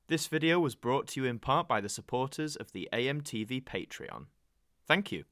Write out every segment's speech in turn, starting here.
This video was brought to you in part by the supporters of the AMTV Patreon. Thank you.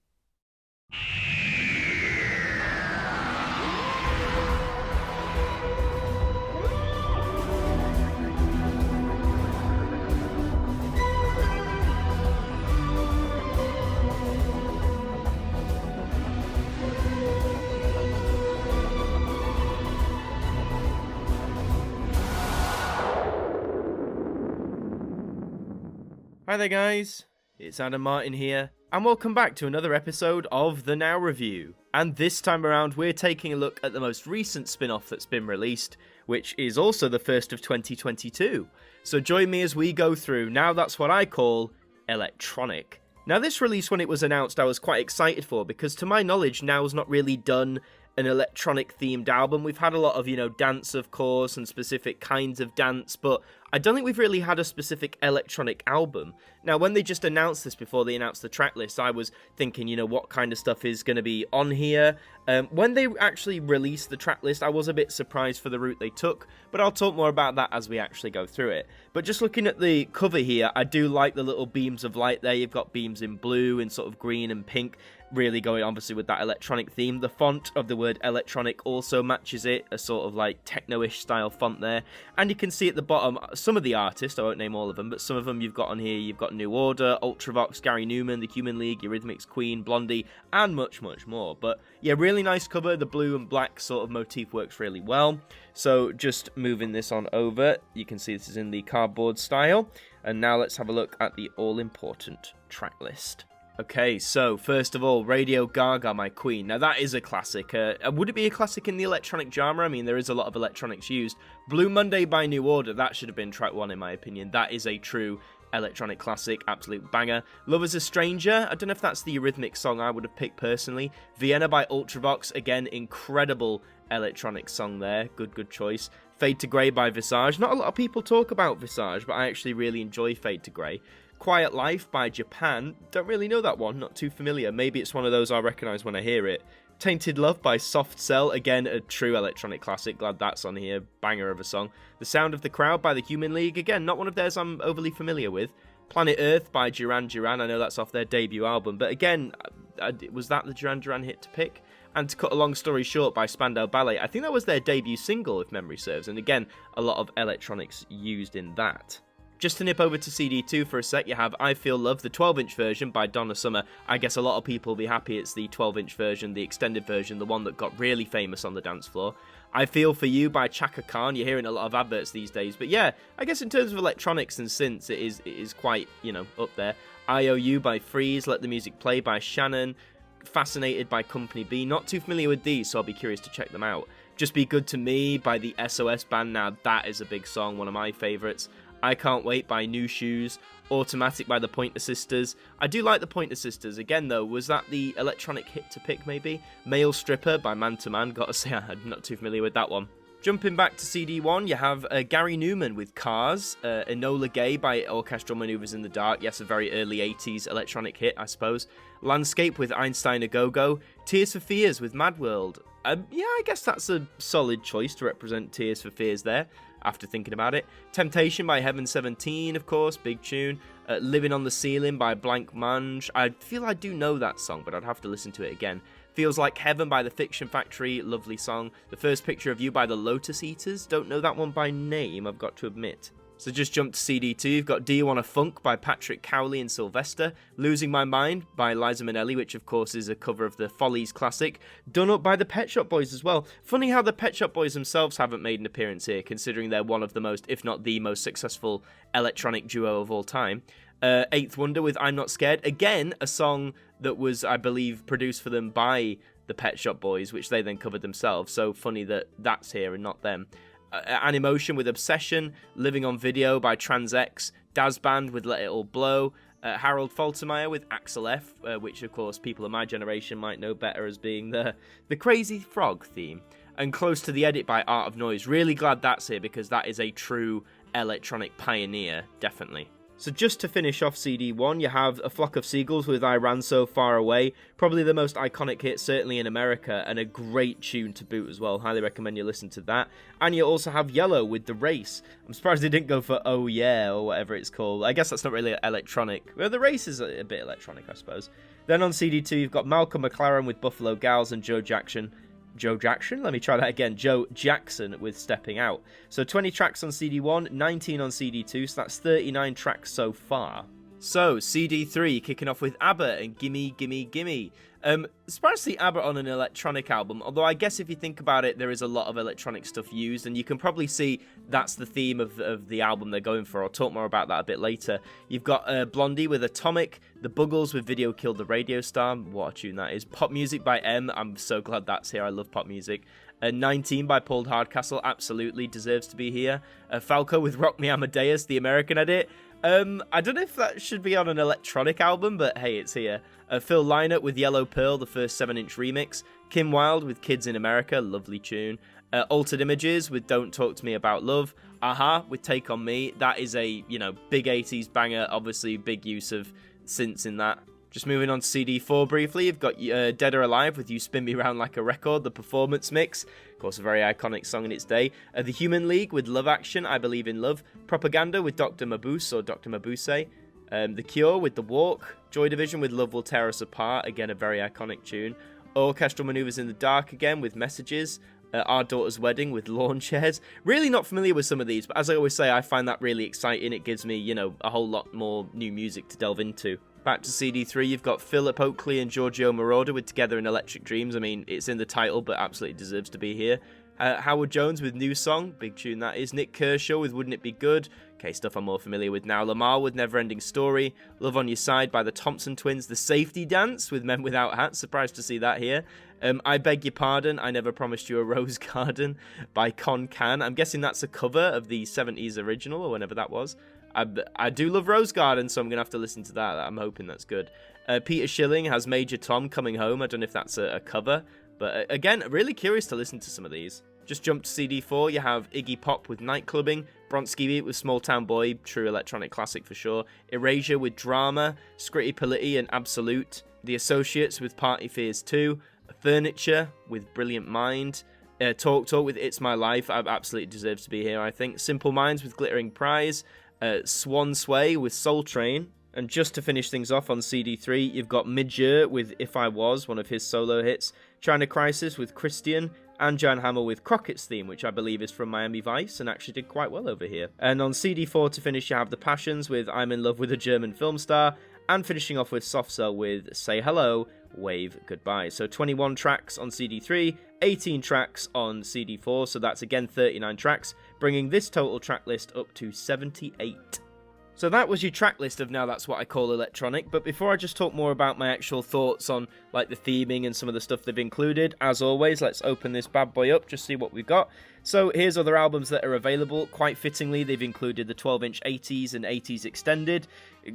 Hi there guys, it's Martyn here, and welcome back to another episode of The Now Review. And this time around we're taking a look at the most recent spin-off that's been released, which is also the first of 2022. So join me as we go through, now that's what I call electronic. Now this release, when it was announced, I was quite excited for, because to my knowledge Now's not really done an electronic themed album. We've had a lot of, dance of course, and specific kinds of dance, but I don't think we've really had a specific electronic album. Now, when they just announced this before they announced the track list, I was thinking, what kind of stuff is going to be on here. When they actually released the track list, I was a bit surprised for the route they took, but I'll talk more about that as we actually go through it. But just looking at the cover here, I do like the little beams of light there. You've got beams in blue and sort of green and pink, really going obviously with that electronic theme. The font of the word electronic also matches it, a sort of like techno-ish style font there. And you can see at the bottom some of the artists, I won't name all of them, but some of them you've got on here. You've got New Order, Ultravox, Gary Newman, The Human League, Eurythmics, Queen, Blondie, and much, much more. But yeah, really nice cover. The blue and black sort of motif works really well. So just moving this on over, you can see this is in the cardboard style. And now let's have a look at the all-important track list. Okay, so first of all, Radio Gaga, My Queen. Now that is a classic. Would it be a classic in the electronic genre? I mean, there is a lot of electronics used. Blue Monday by New Order, that should have been track 1 in my opinion. That is a true electronic classic, absolute banger. Love as a Stranger, I don't know if that's the Eurythmics song I would have picked personally. Vienna by Ultravox, again, incredible electronic song there. Good choice. Fade to Grey by Visage. Not a lot of people talk about Visage, but I actually really enjoy Fade to Grey. Quiet Life by Japan, don't really know that one, not too familiar. Maybe it's one of those I'll recognise when I hear it. Tainted Love by Soft Cell, again a true electronic classic, glad that's on here, banger of a song. The Sound of the Crowd by The Human League, again not one of theirs I'm overly familiar with. Planet Earth by Duran Duran, I know that's off their debut album, but again, was that the Duran Duran hit to pick? And To Cut a Long Story Short by Spandau Ballet, I think that was their debut single if memory serves, and again, a lot of electronics used in that. Just to nip over to CD2 for a sec, you have I Feel Love, the 12-inch version by Donna Summer. I guess a lot of people will be happy it's the 12-inch version, the extended version, the one that got really famous on the dance floor. I Feel For You by Chaka Khan. You're hearing a lot of adverts these days. But yeah, I guess in terms of electronics and synths, it is quite, up there. IOU by Freeze, Let the Music Play by Shannon. Fascinated by Company B. Not too familiar with these, so I'll be curious to check them out. Just Be Good To Me by the SOS Band. Now, that is a big song, one of my favourites. I Can't Wait by New Shoes, Automatic by the Pointer Sisters. I do like the Pointer Sisters. Again, though, was that the electronic hit to pick, maybe? Male Stripper by Man to Man. Gotta say, I'm not too familiar with that one. Jumping back to CD1, you have Gary Newman with Cars, Enola Gay by Orchestral Maneuvers in the Dark. Yes, a very early 80s electronic hit, I suppose. Landscape with Einstein A Go-Go. Tears for Fears with Mad World. Yeah, I guess that's a solid choice to represent Tears for Fears there, after thinking about it. Temptation by Heaven 17, of course, big tune. Living on the Ceiling by Blank Mange. I feel I do know that song, but I'd have to listen to it again. Feels Like Heaven by The Fiction Factory, lovely song. The First Picture of You by The Lotus Eaters. Don't know that one by name, I've got to admit. So just jump to CD2, you've got Do You Wanna Funk by Patrick Cowley and Sylvester, Losing My Mind by Liza Minnelli, which of course is a cover of the Follies classic, Done Up by the Pet Shop Boys as well. Funny how the Pet Shop Boys themselves haven't made an appearance here, considering they're one of the most, if not the most successful electronic duo of all time. Eighth Wonder with I'm Not Scared, again a song that was, I believe, produced for them by the Pet Shop Boys, which they then covered themselves, so funny that that's here and not them. Animotion with Obsession, Living on Video by Trans-X, Daz Band with Let It All Blow, Harold Faltermeyer with Axel F, which of course people of my generation might know better as being the Crazy Frog theme, and Close to the Edit by Art of Noise. Really glad that's here because that is a true electronic pioneer, definitely. So just to finish off CD1, you have A Flock of Seagulls with I Ran So Far Away, probably the most iconic hit, certainly in America, and a great tune to boot as well. Highly recommend you listen to that. And you also have Yellow with The Race. I'm surprised they didn't go for Oh Yeah, or whatever it's called. I guess that's not really electronic. Well, The Race is a bit electronic, I suppose. Then on CD2, you've got Malcolm McLaren with Buffalo Gals and Joe Jackson. Let me try that again. Joe Jackson with Stepping Out. So 20 tracks on CD1, 19 on CD2, so that's 39 tracks so far. So, CD3, kicking off with ABBA and Gimme, Gimme, Gimme. Surprised to see ABBA on an electronic album, although I guess if you think about it, there is a lot of electronic stuff used, and you can probably see that's the theme of the album they're going for. I'll talk more about that a bit later. You've got Blondie with Atomic, The Buggles with Video Killed the Radio Star, what a tune that is. Pop Music by M, I'm so glad that's here, I love pop music. 19 by Paul Hardcastle, absolutely deserves to be here. Falco with Rock Me Amadeus, the American edit. I don't know if that should be on an electronic album, but hey, it's here. Phil Lynott with Yellow Pearl, the first 7-inch remix. Kim Wilde with Kids in America, lovely tune. Altered Images with Don't Talk to Me About Love. Aha with Take On Me, that is a, big 80s banger, obviously big use of synths in that. Just moving on to CD4 briefly, you've got Dead or Alive with You Spin Me Round Like a Record, the performance mix. Of course, a very iconic song in its day. The Human League with Love Action, I Believe in Love. Propaganda with Dr. Mabuse or Dr. Mabuse. The Cure with The Walk. Joy Division with Love Will Tear Us Apart, again a very iconic tune. Orchestral Maneuvers in the Dark again with Messages. Our Daughter's Wedding with Lawn Chairs. Really not familiar with some of these, but as I always say, I find that really exciting. It gives me, a whole lot more new music to delve into. Back to CD3, you've got Philip Oakley and Giorgio Moroder with Together in Electric Dreams. I mean, it's in the title, but absolutely deserves to be here. Howard Jones with New Song, big tune that is. Nick Kershaw with Wouldn't It Be Good, okay, stuff I'm more familiar with now. Lamar with Never Ending Story. Love on Your Side by the Thompson Twins. The Safety Dance with Men Without Hats, surprised to see that here. I Beg Your Pardon, I Never Promised You a Rose Garden by Con Can. I'm guessing that's a cover of the 70s original, or whenever that was. I do love Rose Garden, so I'm going to have to listen to that. I'm hoping that's good. Peter Schilling has Major Tom Coming Home. I don't know if that's a cover, but again, really curious to listen to some of these. Just jump to CD4, you have Iggy Pop with Nightclubbing, Bronski Beat with Small Town Boy, true electronic classic for sure, Erasure with Drama, Scritti Politti and Absolute, The Associates with Party Fears 2, Furniture with Brilliant Mind, Talk with It's My Life, absolutely deserves to be here, I think, Simple Minds with Glittering Prize, Swan Sway with Soul Train. And just to finish things off on CD3, you've got Midge with If I Was, one of his solo hits, China Crisis with Christian, and Jan Hammer with Crockett's Theme, which I believe is from Miami Vice and actually did quite well over here. And on CD4 to finish, you have The Passions with I'm in Love with a German Film Star, and finishing off with Soft Cell with Say Hello, Wave Goodbye. So 21 tracks on CD3, 18 tracks on CD4, so that's again 39 tracks, bringing this total track list up to 78. So that was your track list of Now That's What I Call Electronic, but before I just talk more about my actual thoughts on like the theming and some of the stuff they've included, as always, let's open this bad boy up, just see what we've got. So here's other albums that are available. Quite fittingly, they've included the 12-inch 80s and 80s Extended.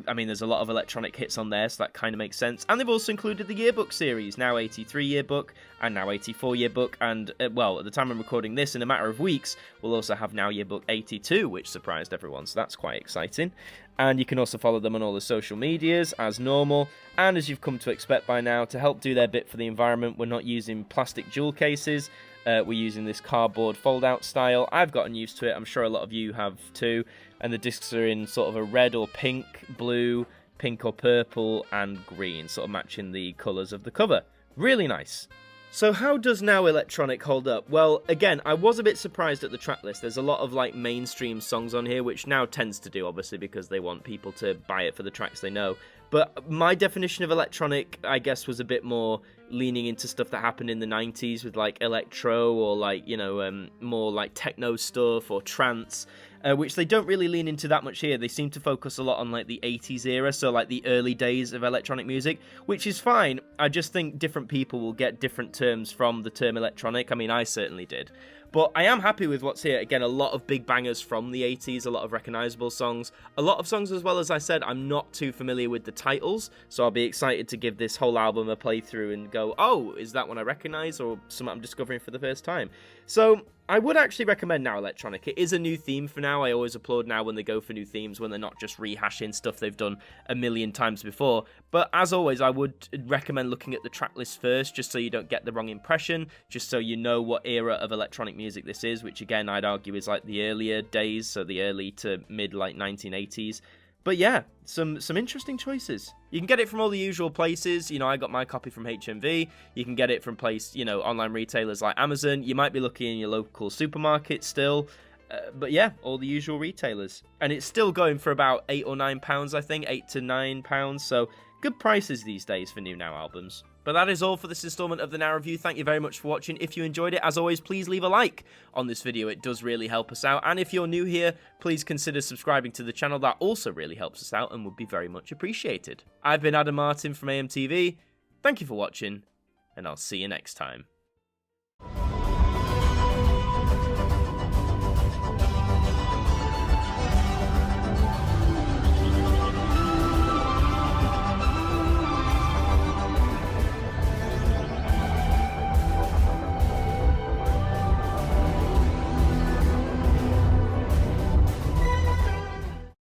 I mean, there's a lot of electronic hits on there, so that kind of makes sense. And they've also included the Yearbook series, now 83 Yearbook and now 84 Yearbook. And, well, at the time I'm recording this, in a matter of weeks, we'll also have now Yearbook 82, which surprised everyone, so that's quite exciting. And you can also follow them on all the social medias, as normal. And as you've come to expect by now, to help do their bit for the environment, we're not using plastic jewel cases. We're using this cardboard fold-out style. I've gotten used to it. I'm sure a lot of you have too. And the discs are in sort of a red or pink, blue, pink or purple, and green, sort of matching the colours of the cover. Really nice. So how does Now Electronic hold up? Well, again, I was a bit surprised at the track list. There's a lot of like mainstream songs on here, which Now tends to do, obviously, because they want people to buy it for the tracks they know. But my definition of electronic, I guess, was a bit more leaning into stuff that happened in the 90s with like electro or like, you know, more like techno stuff or trance, which they don't really lean into that much here. They seem to focus a lot on like the 80s era, so like the early days of electronic music, which is fine. I just think different people will get different terms from the term electronic. I mean, I certainly did. But I am happy with what's here. Again, a lot of big bangers from the 80s, a lot of recognisable songs. A lot of songs, as well, as I said, I'm not too familiar with the titles, so I'll be excited to give this whole album a playthrough and go, oh, is that one I recognise, or something I'm discovering for the first time? So I would actually recommend Now Electronic. It is a new theme for Now. I always applaud Now when they go for new themes, when they're not just rehashing stuff they've done a million times before. But as always, I would recommend looking at the track list first, just so you don't get the wrong impression, just so you know what era of electronic music this is, which again, I'd argue is like the earlier days, so the early to mid, like 1980s. But yeah, some interesting choices. You can get it from all the usual places. You know, I got my copy from HMV. You can get it from online retailers like Amazon. You might be looking in your local supermarket still. But yeah, all the usual retailers. And it's still going for about £8 or £9, I think. £8 to £9. So good prices these days for new Now albums. But that is all for this installment of the Now Review. Thank you very much for watching. If you enjoyed it, as always, please leave a like on this video. It does really help us out. And if you're new here, please consider subscribing to the channel. That also really helps us out and would be very much appreciated. I've been Martyn from AMTV. Thank you for watching, and I'll see you next time.